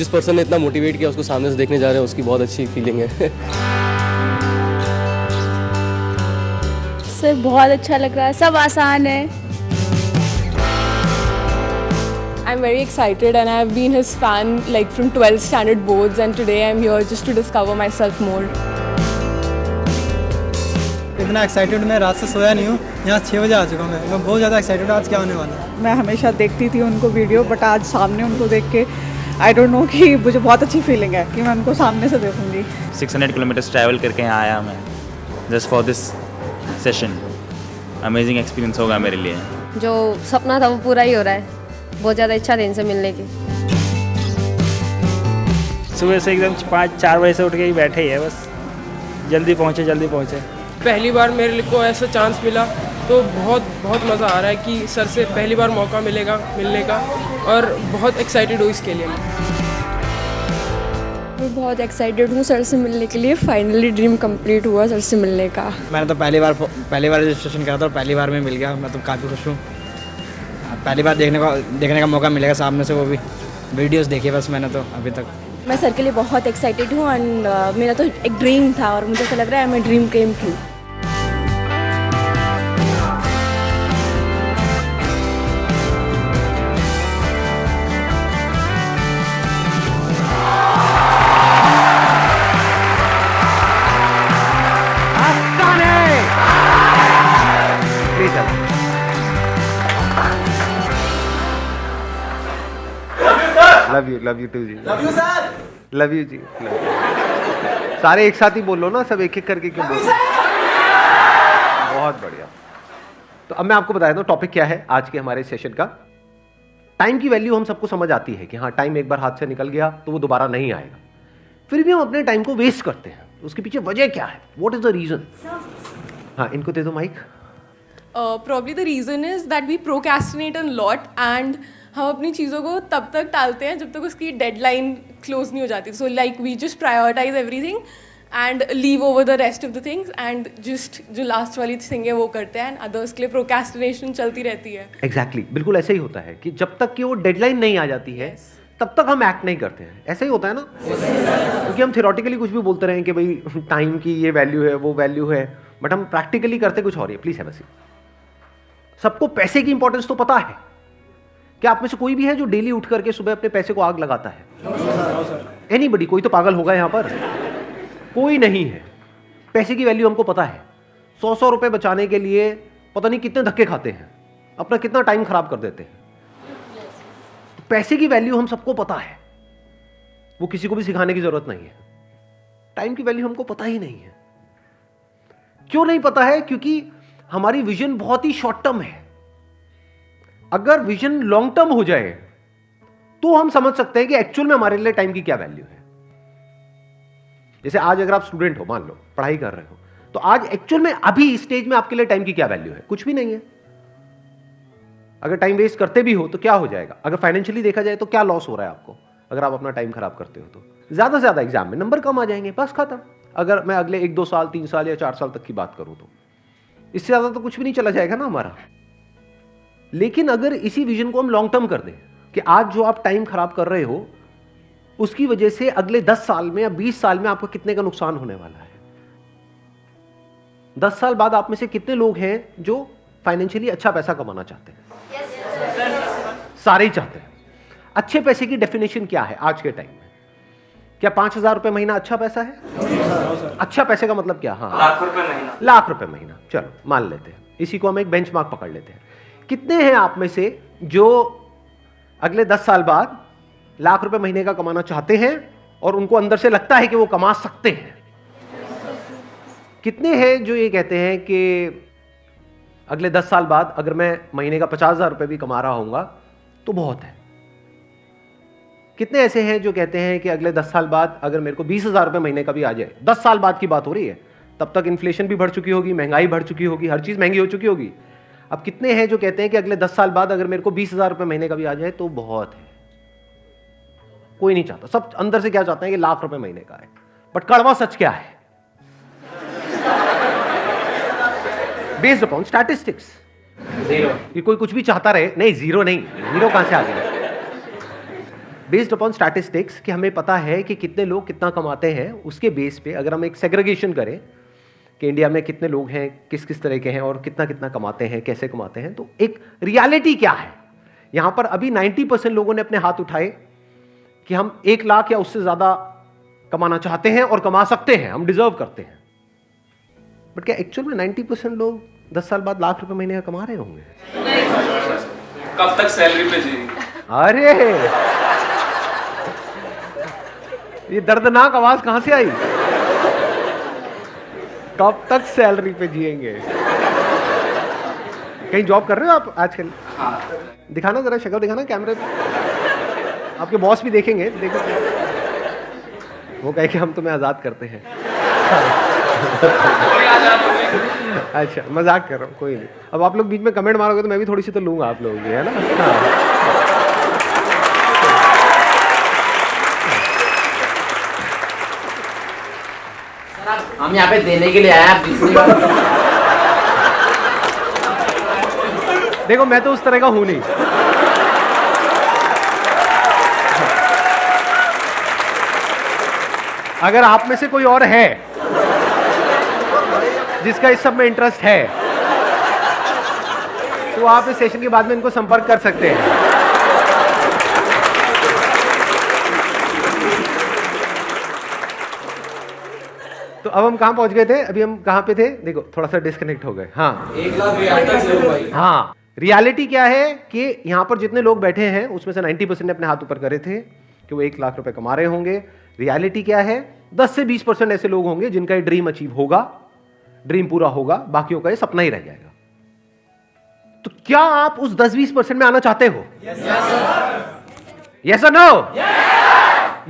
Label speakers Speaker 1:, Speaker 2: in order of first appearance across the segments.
Speaker 1: जिस पर्सन ने इतना मोटिवेट किया उसको सामने से देखने जा रहे हैं, उसकी बहुत अच्छी फीलिंग है।
Speaker 2: सर बहुत अच्छा लग रहा है, सब आसान है।
Speaker 3: I'm very excited and I've been his fan like from 12th standard boards, and today I'm here just to discover myself more.
Speaker 4: इतना एक्साइटेड मैं रात से सोया नहीं हूँ, यहाँ 6 बजे आ चुका हूँ मैं बहुत ज़्यादा एक्साइटेड हूँ आज क्या होने वाला है।
Speaker 5: मैं हमेशा देखती थी उनको वीडियो, बट आज सामने उनको देख के आई डोंट नो कि मुझे बहुत अच्छी फीलिंग है कि मैं उनको सामने से देखूंगी।
Speaker 6: 600 किलोमीटर्स ट्रैवल करके यहाँ आया मैं just for this session. Amazing experience होगा मेरे लिए।
Speaker 7: जो सपना था वो पूरा ही हो रहा है, बहुत ज़्यादा इच्छा थी इनसे मिलने की।
Speaker 8: सुबह से एकदम 5-4 बजे से उठ के ही बैठे ही है, बस जल्दी पहुँचे।
Speaker 9: पहली बार मेरे को ऐसा चांस मिला तो बहुत मज़ा आ रहा है कि सर से पहली बार मौका मिलेगा मिलने का, और बहुत एक्साइटेड हूँ इसके लिए।
Speaker 3: मैं बहुत एक्साइटेड हूँ सर से मिलने के लिए। फाइनली ड्रीम कंप्लीट हुआ सर से मिलने का।
Speaker 4: मैंने तो पहली बार रजिस्ट्रेशन करा था और पहली बार में मिल गया। मैं तो काफ़ी खुश हूँ। पहली बार देखने का मौका मिलेगा सामने से, वो भी वीडियोस देखे बस मैंने तो अभी तक।
Speaker 2: मैं सर के लिए बहुत एक्साइटेड हूँ एंड मेरा तो एक ड्रीम था और मुझे ऐसा लग रहा है मैं dream came true.
Speaker 10: Love you too ji. Love you sir. Love you ji. सारे एक साथ ही बोलो ना, सब एक एक करके क्यों बोल? बहुत बढ़िया। तो अब मैं आपको बता देता हूँ टॉपिक क्या है आज के हमारे सेशन का। टाइम की वैल्यू हम सबको समझ आती है कि हाँ, टाइम एक बार हाथ से निकल गया तो वो दोबारा नहीं आएगा। फिर भी हम अपने टाइम को वेस्ट करते हैं, उसके पीछे वजह क्या है? What is the reason? हाँ, इनको दे दो mic.
Speaker 3: Probably the reason is that we procrastinate a lot and हम अपनी चीज़ों को तब तक टालते हैं जब तक उसकी डेडलाइन क्लोज नहीं हो जाती। So like we just prioritise everything and leave over the rest of the things, and just जो लास्ट वाली थिंग है वो करते हैं, एंड अदर्स के लिए प्रोक्रेस्टिनेशन चलती रहती है।
Speaker 10: एग्जैक्टली, बिल्कुल ऐसे ही होता है कि जब तक कि वो डेडलाइन नहीं आ जाती है तब तक हम एक्ट नहीं करते हैं। ऐसा ही होता है ना, क्योंकि हम थियोरेटिकली कुछ भी बोलते रहे कि भाई टाइम की ये वैल्यू है, वो वैल्यू है, बट हम प्रैक्टिकली करते कुछ और ही है। Please have a seat. सबको पैसे की इंपॉर्टेंस तो पता है। क्या आप में से कोई भी है जो डेली उठ करके सुबह अपने पैसे को आग लगाता है? एनीबडी? कोई तो पागल होगा यहाँ पर, कोई नहीं है। पैसे की वैल्यू हमको पता है। 100 रुपए बचाने के लिए पता नहीं कितने धक्के खाते हैं, अपना कितना टाइम खराब कर देते हैं। पैसे की वैल्यू हम सबको पता है, वो किसी को भी सिखाने की जरूरत नहीं है। टाइम की वैल्यू हमको पता ही नहीं है। क्यों नहीं पता है? क्योंकि हमारी विजन बहुत ही शॉर्ट टर्म है। अगर विजन लॉन्ग टर्म हो जाए तो हम समझ सकते हैं कि एक्चुअल में हमारे लिए टाइम की क्या वैल्यू है। जैसे आज अगर आप स्टूडेंट हो, मान लो पढ़ाई कर रहे हो, तो आज एक्चुअल में अभी इस स्टेज में आपके लिए टाइम की क्या वैल्यू है? कुछ भी नहीं है। अगर टाइम वेस्ट करते भी हो तो क्या हो जाएगा? अगर फाइनेंशियली देखा जाए तो क्या लॉस हो रहा है आपको अगर आप अपना टाइम खराब करते हो? तो ज्यादा से ज्यादा एग्जाम में नंबर कम आ जाएंगे, बस खत्म। अगर मैं अगले 1-2 साल, 3 साल या 4 साल तक की बात करूं तो इससे ज्यादा तो कुछ भी नहीं चला जाएगा ना हमारा। लेकिन अगर इसी विजन को हम लॉन्ग टर्म कर दें कि आज जो आप टाइम खराब कर रहे हो उसकी वजह से अगले 10 साल में या 20 साल में आपको कितने का नुकसान होने वाला है। 10 साल बाद आप में से कितने लोग हैं जो फाइनेंशियली अच्छा पैसा कमाना चाहते हैं? सारे ही चाहते हैं। अच्छे पैसे की डेफिनेशन क्या है आज के टाइम में? क्या 5,000 रुपए महीना अच्छा पैसा है? अच्छा पैसे का मतलब क्या? हाँ,
Speaker 8: लाख रुपए महीना।
Speaker 10: लाख रुपए महीना, चलो मान लेते हैं। इसी को हम एक बेंचमार्क पकड़ लेते हैं। कितने हैं आप में से जो अगले 10 साल बाद लाख रुपए महीने का कमाना चाहते हैं और उनको अंदर से लगता है कि वो कमा सकते हैं? कितने हैं जो ये कहते हैं कि अगले 10 साल बाद अगर मैं महीने का 50,000 रुपए भी कमा रहा हूंगा तो बहुत है? कितने ऐसे हैं जो कहते हैं कि अगले 10 साल बाद अगर मेरे को 20,000 रुपए महीने का भी आ जाए? 10 साल बाद की बात हो रही है, तब तक इन्फ्लेशन भी बढ़ चुकी होगी, महंगाई बढ़ चुकी होगी, हर चीज महंगी हो चुकी होगी। अब कितने हैं जो कहते हैं कि अगले 10 साल बाद अगर मेरे को 20,000 रुपए महीने का भी आ जाए तो बहुत है? कोई नहीं चाहता। सब अंदर से क्या चाहते हैं कि लाख रुपए महीने का है। बट कड़वा सच क्या है? Based upon statistics, zero. ये कोई कुछ भी चाहता रहे? नहीं, जीरो नहीं। जीरो कहां से आ गया? बेस्ड अपॉन स्टैटिस्टिक्स कि हमें पता है कि कितने लोग कितना कमाते हैं, उसके बेस पे अगर हम एक सेग्रीगेशन करें कि इंडिया में कितने लोग हैं, किस किस तरह के हैं और कितना कितना कमाते हैं, कैसे कमाते हैं, तो एक रियलिटी क्या है यहाँ पर। अभी 90% लोगों ने अपने हाथ उठाए कि हम 1 लाख या उससे ज़्यादा कमाना चाहते हैं और कमा सकते हैं, हम डिजर्व करते हैं। बट क्या एक्चुअल में 90% लोग 10 साल बाद लाख रुपए महीने का कमा रहे होंगे?
Speaker 1: कब तक सैलरी पे जी?
Speaker 10: अरे ये दर्दनाक आवाज कहां से आई? कब तक सैलरी पे जिएंगे? कहीं जॉब कर रहे हो आप आजकल? हाँ। दिखाना जरा, शक्ल दिखाना कैमरे पे। आपके बॉस भी देखेंगे, देखो वो कहे कि हम तुम्हें आजाद करते हैं। अच्छा मजाक कर रहा हूँ, कोई नहीं। अब आप लोग बीच में कमेंट मारोगे तो मैं भी थोड़ी सी तो लूंगा आप लोगों की, है ना? हाँ।
Speaker 4: हम यहाँ पे देने के लिए आए हैं, दूसरी बार
Speaker 10: देखो मैं तो उस तरह का हूं नहीं। अगर आप में से कोई और है जिसका इस सब में इंटरेस्ट है तो आप इस सेशन के बाद में इनको संपर्क कर सकते हैं। तो अब हम कहां पहुंच गए थे? अभी हम कहां पे थे? देखो थोड़ा सा डिस्कनेक्ट हो गए। हाँ,
Speaker 1: 1 लाख।
Speaker 10: हाँ, रियलिटी क्या है कि यहां पर जितने लोग बैठे हैं उसमें से 90% ने अपने हाथ ऊपर करे थे कि वो 1 लाख रुपए कमा रहे होंगे। रियलिटी क्या है? 10 से 20% ऐसे लोग होंगे जिनका ये ड्रीम अचीव होगा, ड्रीम पूरा होगा, बाकियों का ये सपना ही रह जाएगा। तो क्या आप उस 10-20% में आना चाहते हो? यस और नो?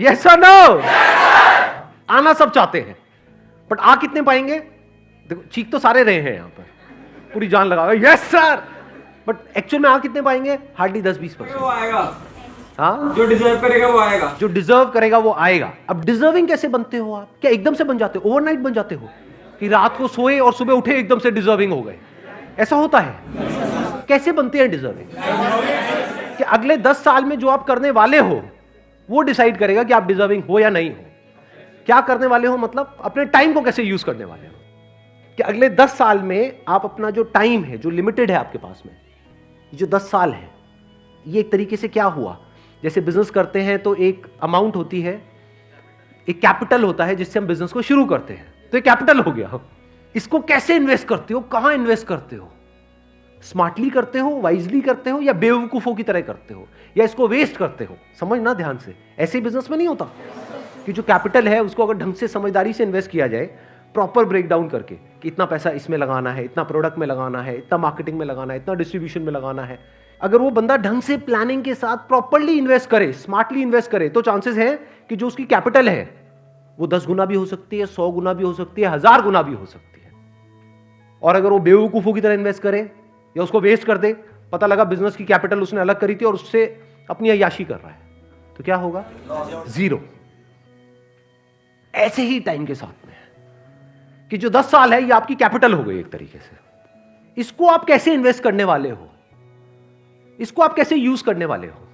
Speaker 10: यस और नो? आना सब चाहते हैं, बट आ कितने पाएंगे? देखो चीख तो सारे रहे हैं यहां पर, पूरी जान लगा यस सर, बट एक्चुअल में आ कितने पाएंगे? हार्डली 10-20%।
Speaker 1: वो आएगा,
Speaker 10: हाँ,
Speaker 1: जो डिजर्व करेगा वो आएगा।
Speaker 10: जो डिजर्व करेगा वो आएगा। अब डिजर्विंग कैसे बनते हो आप? क्या एकदम से बन जाते हो? ओवरनाइट बन जाते हो कि रात को सोए और सुबह उठे एकदम से डिजर्विंग हो गए? ऐसा होता है? कैसे बनते हैं डिजर्विंग? कि अगले 10 साल में जो आप करने वाले हो वो डिसाइड करेगा कि आप डिजर्विंग हो या नहीं हो। क्या करने वाले हो मतलब अपने टाइम को कैसे यूज करने वाले हो। कि अगले 10 साल में आप अपना जो टाइम है, जो लिमिटेड है आपके पास में, जो 10 साल है, ये एक तरीके से क्या हुआ, जैसे बिजनेस करते हैं तो एक अमाउंट होती है, एक कैपिटल होता है जिससे हम बिजनेस को शुरू करते हैं, तो ये कैपिटल हो गया। इसको कैसे इन्वेस्ट करते हो, कहां इन्वेस्ट करते हो? स्मार्टली करते हो, वाइजली करते हो, या बेवकूफों की तरह करते हो, या इसको वेस्ट करते हो? समझना ध्यान से, ऐसे बिजनेस में नहीं होता कि जो कैपिटल है उसको अगर ढंग से समझदारी से इन्वेस्ट किया जाए, प्रॉपर ब्रेक डाउन करके कि इतना पैसा इसमें लगाना है, इतना प्रोडक्ट में लगाना है, इतना मार्केटिंग में लगाना है, इतना डिस्ट्रीब्यूशन में लगाना है, अगर वो बंदा ढंग से प्लानिंग के साथ प्रॉपरली इन्वेस्ट करे, स्मार्टली इन्वेस्ट करे, तो चांसेस है कि जो उसकी कैपिटल है वो 10 गुना भी हो सकती है, 100 गुना भी हो सकती है, 1000 गुना भी हो सकती है। और अगर वो बेवकूफों की तरह इन्वेस्ट करे या उसको वेस्ट कर दे, पता लगा बिजनेस की कैपिटल उसने अलग करी थी और उससे अपनी अय्याशी कर रहा है, तो क्या होगा? जीरो। ऐसे ही टाइम के साथ में कि जो 10 साल है ये आपकी कैपिटल हो गई एक तरीके से। इसको आप कैसे इन्वेस्ट करने वाले हो, इसको आप कैसे यूज करने वाले हो,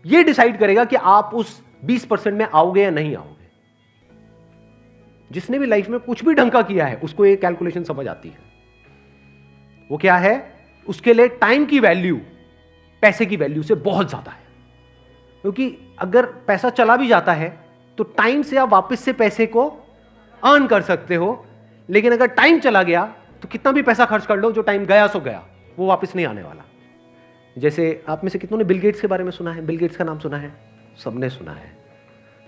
Speaker 10: ये डिसाइड करेगा कि आप उस 20% में आओगे या नहीं आओगे। जिसने भी लाइफ में कुछ भी ढंग का किया है उसको ये कैलकुलेशन समझ आती है। वो क्या है? उसके लिए टाइम की वैल्यू पैसे की वैल्यू से बहुत ज्यादा है, क्योंकि अगर पैसा चला भी जाता है तो टाइम से आप वापस से पैसे को अर्न कर सकते हो, लेकिन अगर टाइम चला गया तो कितना भी पैसा खर्च कर लो, जो टाइम गया सो गया, वो वापस नहीं आने वाला। जैसे आप में से कितनों ने बिल गेट्स के बारे में सुना है? बिल गेट्स का नाम सुना है? सबने सुना है।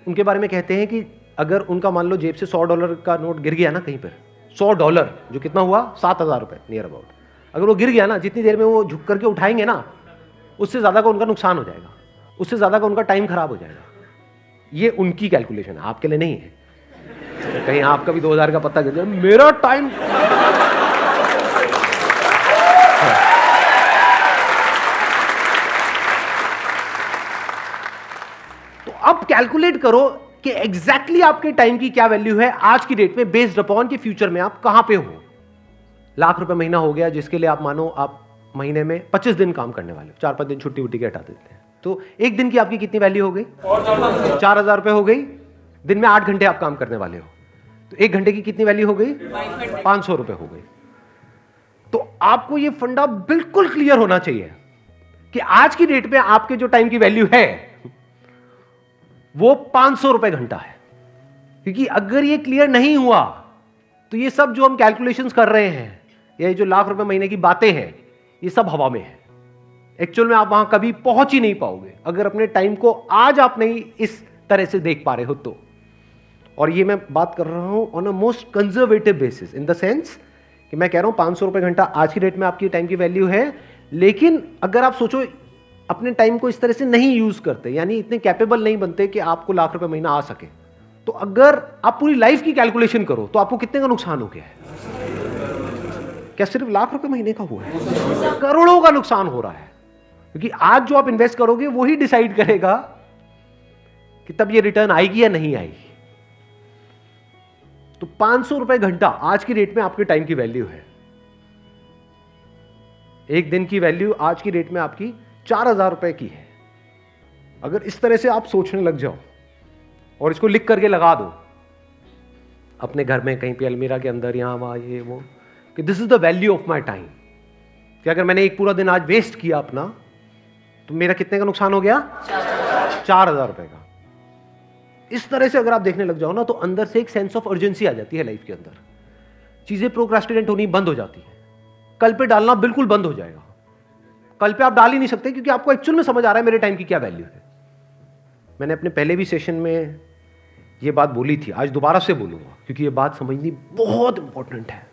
Speaker 10: उनके बारे में कहते हैं कि अगर उनका मान लो जेब से $100 का नोट गिर गया ना कहीं पर, $100 जो कितना हुआ? 7,000 रुपए नियर अबाउट, अगर वो गिर गया ना, जितनी देर में वो झुक करके उठाएंगे ना, उससे ज़्यादा का उनका नुकसान हो जाएगा, उससे ज़्यादा का उनका टाइम खराब हो जाएगा। ये उनकी कैलकुलेशन है, आपके लिए नहीं है। तो कहीं आपका भी 2000 का पत्ता गिर जाए, मेरा टाइम तो अब कैलकुलेट करो कि एग्जैक्टली आपके टाइम की क्या वैल्यू है आज की डेट में, बेस्ड अपॉन कि फ्यूचर में आप कहां पे हो। लाख रुपए महीना हो गया जिसके लिए आप मानो आप महीने में 25 दिन काम करने वाले हो, 4-5 दिन छुट्टी उट्टी के हटा देते हैं, तो एक दिन की आपकी कितनी वैल्यू हो गई? 4,000 रुपये हो गई। दिन में 8 घंटे आप काम करने वाले हो, तो 1 घंटे की कितनी वैल्यू हो गई? 500 रुपये हो गई। तो आपको ये फंडा बिल्कुल क्लियर होना चाहिए कि आज की डेट में आपके जो टाइम की वैल्यू है वो 500 रुपये घंटा है। क्योंकि अगर ये क्लियर नहीं हुआ तो ये सब जो हम कैलकुलेशंस कर रहे हैं, ये जो लाख रुपए महीने की बातें हैं, ये सब हवा में है। एक्चुअल में आप वहां कभी पहुंच ही नहीं पाओगे अगर अपने टाइम को आज आप नहीं इस तरह से देख पा रहे हो तो। और ये मैं बात कर रहा हूं on a most conservative basis, in the sense कि मैं कह रहा हूं 500 रुपए घंटा आज की डेट में आपकी टाइम की वैल्यू है। लेकिन अगर आप सोचो अपने टाइम को इस तरह से नहीं यूज करते, यानी इतने कैपेबल नहीं बनते कि आपको लाख रुपए महीना आ सके, तो अगर आप पूरी लाइफ की कैलकुलेशन करो तो आपको कितने का नुकसान हो गया है? क्या सिर्फ लाख रुपए महीने का हुआ है? करोड़ों का नुकसान हो रहा है। क्योंकि आज जो आप इन्वेस्ट करोगे वही डिसाइड करेगा कि तब ये रिटर्न आएगी या नहीं आएगी। तो 500 रुपए घंटा आज की रेट में आपके टाइम की वैल्यू है। एक दिन की वैल्यू आज की रेट में आपकी 4,000 रुपए की है। अगर इस तरह से आप सोचने लग जाओ और इसको लिख करके लगा दो अपने घर में कहीं पे अलमीरा के अंदर, यहां वहां ये वो, कि this is the value of my time, कि अगर मैंने एक पूरा दिन आज वेस्ट किया अपना तो मेरा कितने का नुकसान हो गया? 4,000 रुपए का। इस तरह से अगर आप देखने लग जाओ ना तो अंदर से एक सेंस ऑफ अर्जेंसी आ जाती है लाइफ के अंदर। चीजें प्रोक्रास्टिनेट होनी बंद हो जाती है, कल पे डालना बिल्कुल बंद हो जाएगा। कल पे आप डाल ही नहीं सकते क्योंकि आपको एक्चुअल में समझ आ रहा है मेरे टाइम की क्या वैल्यू है। मैंने अपने पहले भी सेशन में ये बात बोली थी, आज दोबारा से बोलूंगा क्योंकि ये बात समझनी बहुत इंपॉर्टेंट है।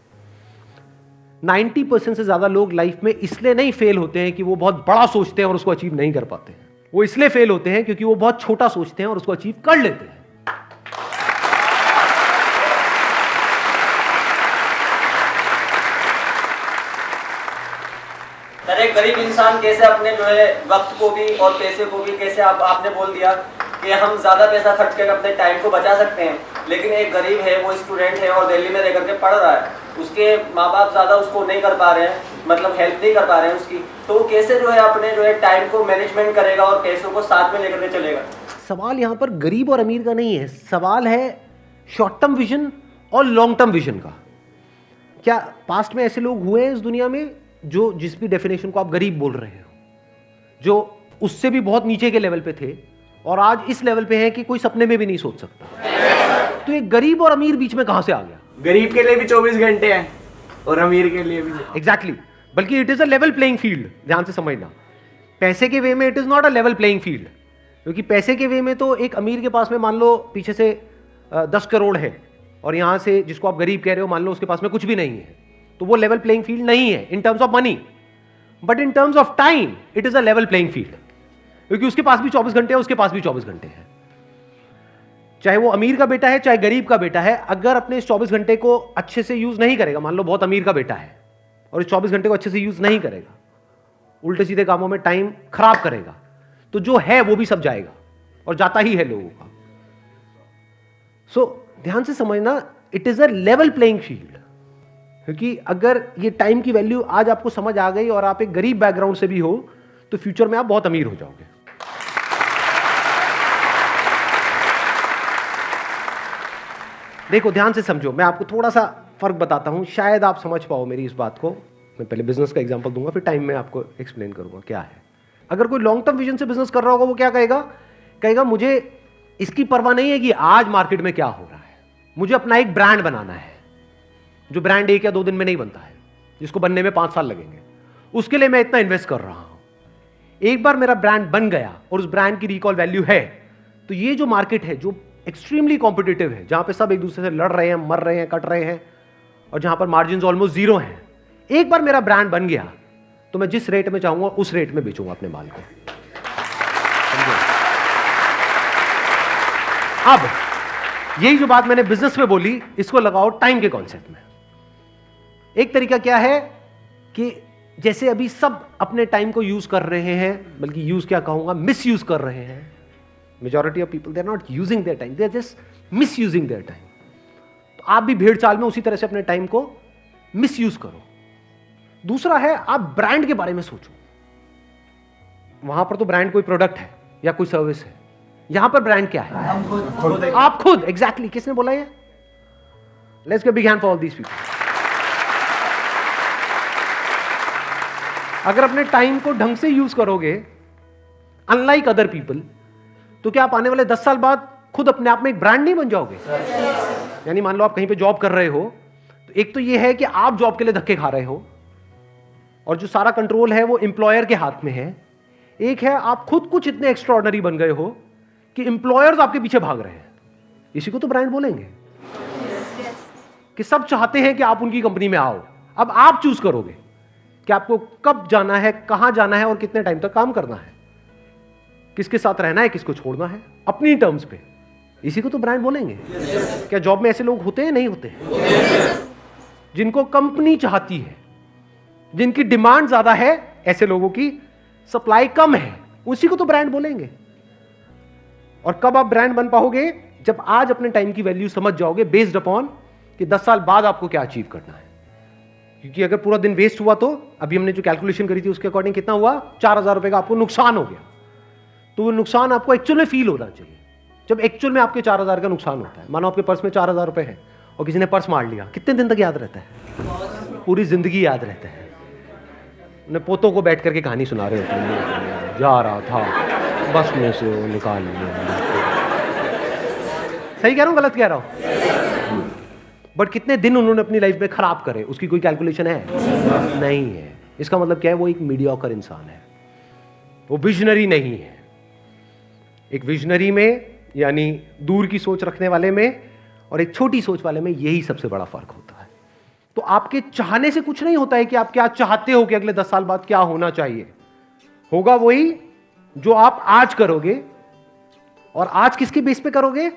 Speaker 10: 90% से ज्यादा लोग लाइफ में इसलिए नहीं फेल होते हैं कि वो बहुत बड़ा सोचते हैं और उसको अचीव नहीं कर पाते हैं। वो इसलिए फेल होते हैं क्योंकि वो बहुत छोटा सोचते हैं और उसको अचीव कर लेते हैं।
Speaker 11: सर, एक गरीब इंसान कैसे अपने जो है वक्त को भी और पैसे को भी कैसे आपने बोल दिया कि हम ज़्यादा पैसा खर्च करके अपने टाइम को बचा सकते हैं, लेकिन एक गरीब है, वो स्टूडेंट है और दिल्ली में रह करके पढ़ रहा है, उसके माँ बाप ज़्यादा उसको नहीं कर पा रहे हैं, मतलब हेल्प नहीं कर पा रहे हैं उसकी, तो वो कैसे जो है अपने जो है टाइम को मैनेजमेंट करेगा और पैसों को साथ में लेकर के चलेगा?
Speaker 10: सवाल यहाँ पर गरीब और अमीर का नहीं है, सवाल है शॉर्ट टर्म विजन और लॉन्ग टर्म विजन का। क्या पास्ट में ऐसे लोग हुए हैं इस दुनिया में जो जिस भी डेफिनेशन को आप गरीब बोल रहे हो, जो उससे भी बहुत नीचे के लेवल पे थे और आज इस लेवल पे हैं कि कोई सपने में भी नहीं सोच सकता? तो ये गरीब और अमीर बीच में कहां से आ गया?
Speaker 4: गरीब के लिए भी 24 घंटे हैं और अमीर के लिए भी।
Speaker 10: एग्जैक्टली बल्कि it is a level playing field. ध्यान से समझना, पैसे के वे में it is not a level playing field, क्योंकि पैसे के वे में तो एक अमीर के पास में मान लो पीछे से 10 करोड़ है और यहां से जिसको आप गरीब कह रहे हो मान लो उसके पास में कुछ भी नहीं है, तो वो लेवल प्लेइंग फील्ड नहीं है in terms of money, but in terms of time it is a level playing field, क्योंकि उसके पास भी 24 घंटे है, उसके पास भी 24 घंटे हैं। चाहे वो अमीर का बेटा है चाहे गरीब का बेटा है, अगर अपने इस 24 घंटे को अच्छे से यूज नहीं करेगा, मान लो बहुत अमीर का बेटा है और इस 24 घंटे को अच्छे से यूज नहीं करेगा, उल्टे सीधे कामों में टाइम खराब करेगा, तो जो है वो भी सब जाएगा और जाता ही है लोगों का। सो ध्यान से समझना, it is a level playing field, क्योंकि अगर ये टाइम की वैल्यू आज आपको समझ आ गई और आप एक गरीब बैकग्राउंड से भी हो तो फ्यूचर में आप बहुत अमीर हो जाओगे। देखो ध्यान से समझो, मैं आपको थोड़ा सा फर्क बताता हूं, शायद आप समझ पाओ मेरी इस बात को। मैं पहले बिजनेस का एग्जांपल दूंगा, फिर टाइम में आपको एक्सप्लेन करूंगा क्या है। अगर कोई लॉन्ग टर्म विजन से बिजनेस कर रहा होगा वो क्या कहेगा? कहेगा मुझे इसकी परवाह नहीं है कि आज मार्केट में क्या हो रहा है, मुझे अपना एक ब्रांड बनाना है, जो ब्रांड 1 या 2 दिन में नहीं बनता है, जिसको बनने में 5 साल लगेंगे। उसके लिए मैं इतना इन्वेस्ट कर रहा हूं। एक बार मेरा ब्रांड बन गया और उस ब्रांड की रिकॉल वैल्यू है, तो ये जो मार्केट है जो एक्सट्रीमली कॉम्पिटिटिव है, जहां पे सब एक दूसरे से लड़ रहे हैं, मर रहे हैं, कट रहे हैं और जहां पर मार्जिन ऑलमोस्ट जीरो हैं, एक बार मेरा ब्रांड बन गया तो मैं जिस रेट में चाहूंगा उस रेट में बेचूंगा अपने माल को। अब यही जो बात मैंने बिजनेस में बोली, इसको लगाओ टाइम के कॉन्सेप्ट में। एक तरीका क्या है कि जैसे अभी सब अपने टाइम को यूज कर रहे हैं, बल्कि यूज क्या कहूंगा, मिस यूज कर रहे हैं। Majority of people they are not using their time, they are just misusing their time. तो आप भी भेड़ चाल में उसी तरह से अपने टाइम को मिस यूज करो। दूसरा है आप ब्रांड के बारे में सोचो। वहां पर तो ब्रांड कोई प्रोडक्ट है या कोई सर्विस है, यहां पर ब्रांड क्या है? आप खुद। एग्जैक्टली किसने बोला ये? Let's give big hand for all these people. अगर अपने टाइम को ढंग से यूज करोगे, अनलाइक अदर पीपल, तो क्या आप आने वाले 10 साल बाद खुद अपने आप में एक ब्रांड नहीं बन जाओगे? यानी मान लो आप कहीं पे जॉब कर रहे हो, तो एक तो ये है कि आप जॉब के लिए धक्के खा रहे हो और जो सारा कंट्रोल है वो एम्प्लॉयर के हाथ में है। एक है आप खुद कुछ इतने एक्स्ट्रॉर्डनरी बन गए हो कि एम्प्लॉयर्स आपके पीछे भाग रहे हैं। इसी को तो ब्रांड बोलेंगे कि सब चाहते हैं कि आप उनकी कंपनी में आओ। अब आप चूज करोगे कि आपको कब जाना है, कहां जाना है और कितने टाइम तक काम करना है, किसके साथ रहना है, किसको छोड़ना है, अपनी टर्म्स पे। इसी को तो ब्रांड बोलेंगे। क्या जॉब में ऐसे लोग होते हैं? नहीं होते। जिनको कंपनी चाहती है, जिनकी डिमांड ज्यादा है, ऐसे लोगों की सप्लाई कम है, उसी को तो ब्रांड बोलेंगे। और कब आप ब्रांड बन पाओगे? जब आज अपने टाइम की वैल्यू समझ जाओगे बेस्ड अपॉन कि 10 साल बाद आपको क्या अचीव करना है। क्योंकि अगर पूरा दिन वेस्ट हुआ तो अभी हमने जो कैलकुलेशन करी थी उसके अकॉर्डिंग कितना हुआ? 4000 रुपए का आपको नुकसान हो गया। तो वो नुकसान आपको एक्चुअल में फील होना चाहिए। जब एक्चुअल में आपके 4000 का नुकसान होता है, मानो आपके पर्स में 4000 रुपए है और किसी ने पर्स मार लिया, कितने दिन तक याद रहता है? पूरी जिंदगी याद रहता है। उन्हें पोतों को बैठ करके कहानी सुना रहे होते हैं, जा रहा था बस में से वो निकाल लिया। सही कह रहा हूं, गलत कह रहा हूं? बट कितने दिन उन्होंने अपनी लाइफ में खराब करे, उसकी कोई कैलकुलेशन है? नहीं है। इसका मतलब क्या है? वो एक मीडियोकर इंसान है, वो विजनरी नहीं है। एक विजनरी में यानी दूर की सोच रखने वाले में और एक छोटी सोच वाले में यही सबसे बड़ा फर्क होता है। तो आपके चाहने से कुछ नहीं होता है कि आप क्या चाहते हो कि अगले 10 साल बाद क्या होना चाहिए। होगा वही जो आप आज करोगे। और आज किसके बेस पे करोगे?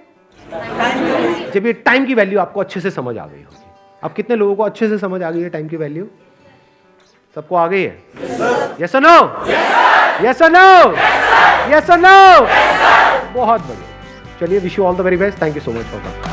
Speaker 10: जब ये टाइम की वैल्यू आपको अच्छे से समझ आ गई होगी। अब कितने लोगों को अच्छे से समझ आ गई है टाइम की वैल्यू? सबको आ गई है? यस और नो? यस और नो? यस और नो? बहुत बढ़िया। चलिए, wish you all the very best. Thank you so much for coming.